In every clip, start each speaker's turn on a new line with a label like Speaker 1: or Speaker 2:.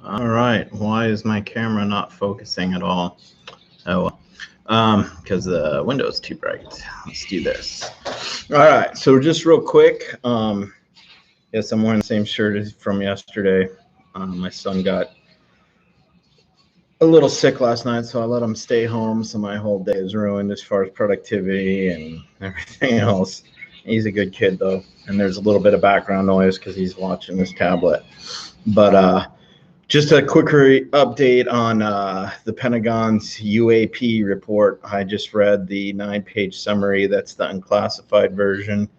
Speaker 1: All right. Why is my camera not focusing at all? Oh, because the window's too bright. Let's do this. All right. So just real quick. Yes, I'm wearing the same shirt as from yesterday. My son got a little sick last night, so I let him stay home. So my whole day is ruined as far as productivity and everything else. He's a good kid though, and there's a little bit of background noise because he's watching his tablet. But just a quick update on the Pentagon's UAP report. I just read the 9-page summary. That's the unclassified version,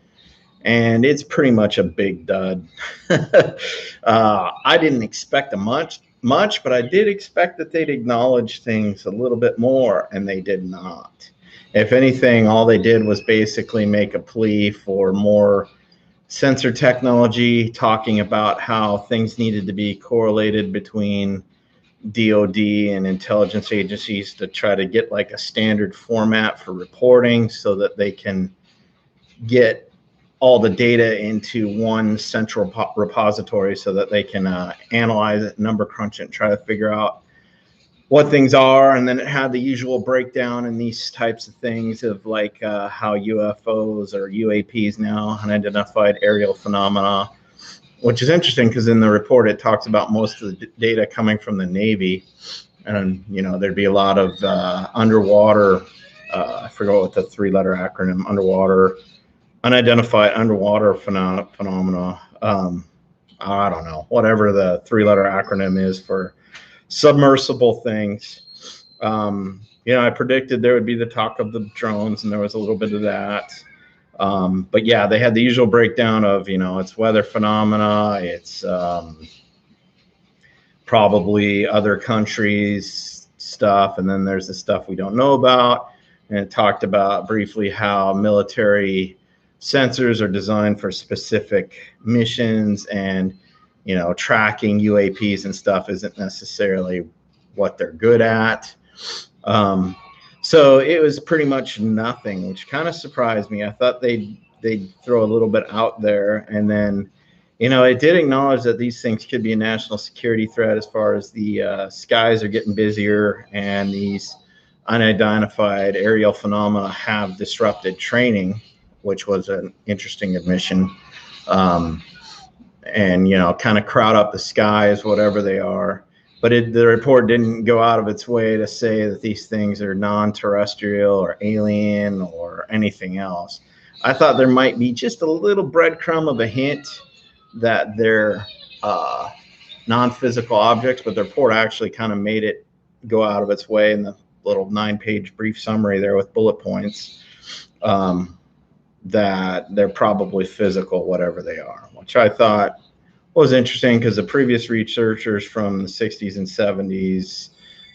Speaker 1: and it's pretty much a big dud. I didn't expect much, but I did expect that they'd acknowledge things a little bit more, and they did not. If anything, all they did was basically make a plea for more sensor technology, talking about how things needed to be correlated between DoD and intelligence agencies to try to get like a standard format for reporting so that they can get all the data into one central repository so that they can analyze it, number crunch it, and try to figure out what things are. And then it had the usual breakdown in these types of things of like how UFOs or UAPs now, unidentified aerial phenomena, which is interesting because in the report it talks about most of the data coming from the Navy. And, there'd be a lot of underwater, I forget what the 3-letter acronym, unidentified underwater phenomena. I don't know, whatever the 3-letter acronym is for submersible things. I predicted there would be the talk of the drones, and there was a little bit of that. But yeah, they had the usual breakdown of, it's weather phenomena, it's probably other countries stuff, and then there's the stuff we don't know about. And it talked about briefly how military sensors are designed for specific missions, and tracking UAPs and stuff isn't necessarily what they're good at. So it was pretty much nothing, which kind of surprised me. I thought they'd throw a little bit out there, and then it did acknowledge that these things could be a national security threat as far as the skies are getting busier, and these unidentified aerial phenomena have disrupted training, which was an interesting admission. And kind of crowd up the skies, whatever they are. But the report didn't go out of its way to say that these things are non-terrestrial or alien or anything else. I thought there might be just a little breadcrumb of a hint that they're non-physical objects, but the report actually kind of made it go out of its way in the little 9-page brief summary there with bullet points, that they're probably physical, whatever they are, which I thought was interesting because the previous researchers from the 60s and 70s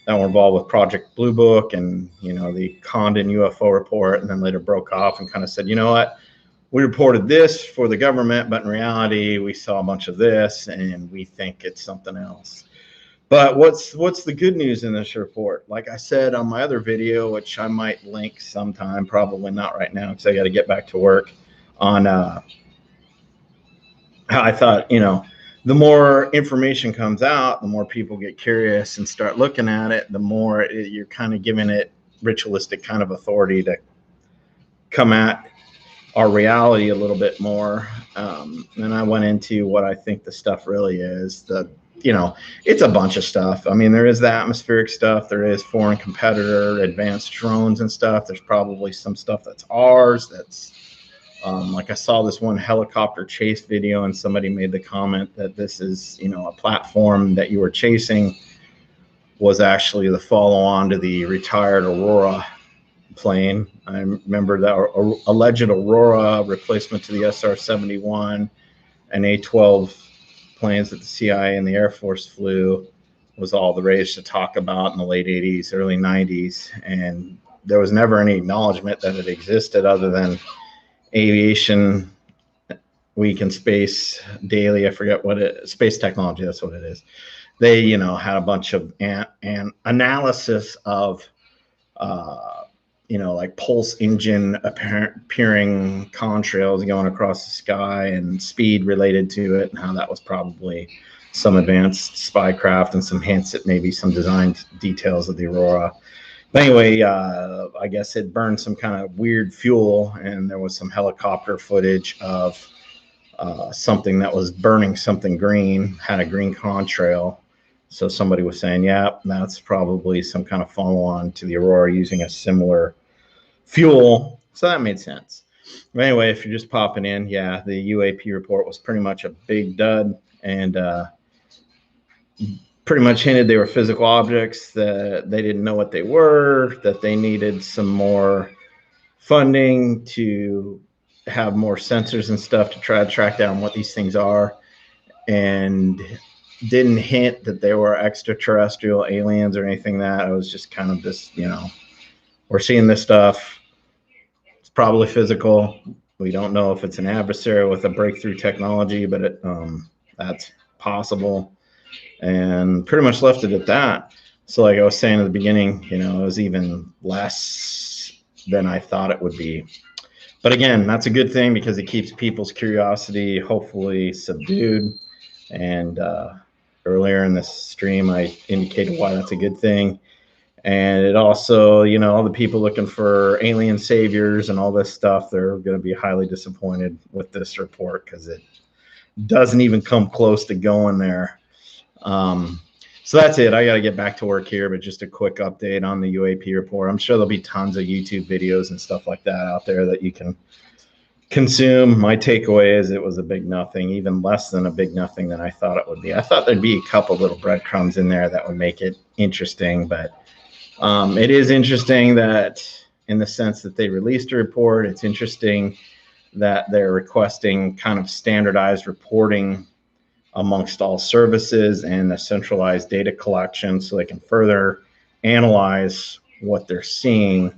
Speaker 1: that were involved with Project Blue Book and, the Condon UFO report, and then later broke off and kind of said, what, we reported this for the government, but in reality, we saw a bunch of this and we think it's something else. But what's the good news in this report? Like I said on my other video, which I might link sometime, probably not right now because I got to get back to work, on how I thought, the more information comes out, the more people get curious and start looking at it, the more you're kind of giving it ritualistic kind of authority to come at our reality a little bit more. And I went into what I think the stuff really is. It's a bunch of stuff. I mean, there is the atmospheric stuff. There is foreign competitor, advanced drones and stuff. There's probably some stuff that's ours. That's like I saw this one helicopter chase video, and somebody made the comment that this is, a platform that you were chasing was actually the follow-on to the retired Aurora plane. I remember that alleged Aurora replacement to the SR-71 and A-12 planes that the CIA and the Air Force flew was all the rage to talk about in the late 80s, early 90s. And there was never any acknowledgement that it existed other than Aviation Week in Space Daily. I forget what space technology, that's what it is. They, had a bunch of analysis of, like pulse engine appearing contrails going across the sky and speed related to it, and how that was probably some advanced spycraft and some hints at maybe some design details of the Aurora. But anyway, I guess it burned some kind of weird fuel, and there was some helicopter footage of something that was burning something green, had a green contrail. So somebody was saying, yeah, that's probably some kind of follow-on to the Aurora using a similar fuel. So that made sense. But anyway, if you're just popping in, yeah, the UAP report was pretty much a big dud, and pretty much hinted they were physical objects, that they didn't know what they were, that they needed some more funding to have more sensors and stuff to try to track down what these things are, and didn't hint that they were extraterrestrial aliens or anything. That it was just kind of this, you know, we're seeing this stuff. It's probably physical. We don't know if it's an adversary with a breakthrough technology, but that's possible. And pretty much left it at that. So like I was saying at the beginning, you know, it was even less than I thought it would be. But again, that's a good thing because it keeps people's curiosity hopefully subdued. And earlier in this stream, I indicated why that's a good thing. And it also, you know, all the people looking for alien saviors and all this stuff, they're going to be highly disappointed with this report because it doesn't even come close to going there. So that's it. I got to get back to work here, but just a quick update on the UAP report. I'm sure there'll be tons of YouTube videos and stuff like that out there that you can consume. My takeaway is it was a big nothing, even less than a big nothing than I thought it would be. I thought there'd be a couple little breadcrumbs in there that would make it interesting, but it is interesting that in the sense that they released a report. It's interesting that they're requesting kind of standardized reporting amongst all services and a centralized data collection so they can further analyze what they're seeing.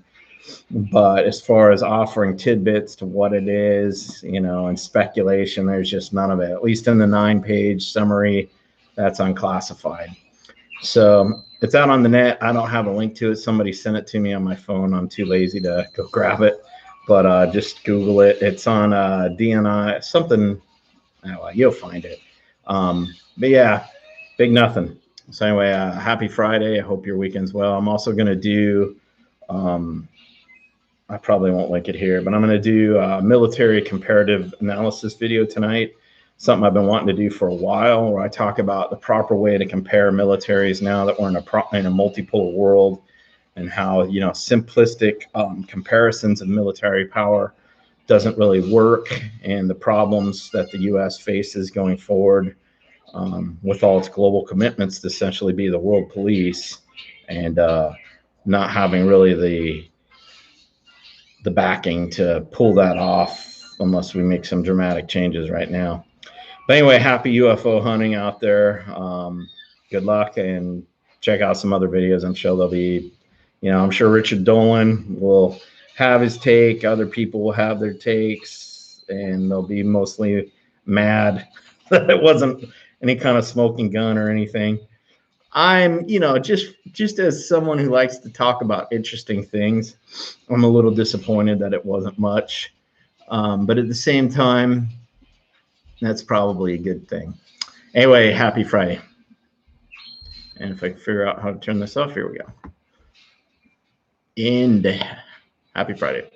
Speaker 1: But as far as offering tidbits to what it is, you know, and speculation, there's just none of it. At least in the 9-page summary, that's unclassified. So it's out on the net. I don't have a link to it. Somebody sent it to me on my phone. I'm too lazy to go grab it, but just Google it. It's on DNI, something. Oh, you'll find it. But yeah, big nothing. So anyway, happy Friday. I hope your weekend's well. I'm also going to do, I probably won't link it here, but I'm going to do a military comparative analysis video tonight. Something I've been wanting to do for a while, where I talk about the proper way to compare militaries now that we're in a multipolar world, and how, you know, simplistic comparisons of military power doesn't really work, and the problems that the U.S. faces going forward with all its global commitments to essentially be the world police, and not having really the backing to pull that off unless we make some dramatic changes right now. But anyway, happy UFO hunting out there. Good luck, and check out some other videos. I'm sure there'll be, you know, I'm sure Richard Dolan will have his take. Other people will have their takes, and they'll be mostly mad that it wasn't any kind of smoking gun or anything. I'm, you know, just as someone who likes to talk about interesting things, I'm a little disappointed that it wasn't much. But at the same time, that's probably a good thing. Anyway, happy Friday. And if I can figure out how to turn this off, here we go. And happy Friday.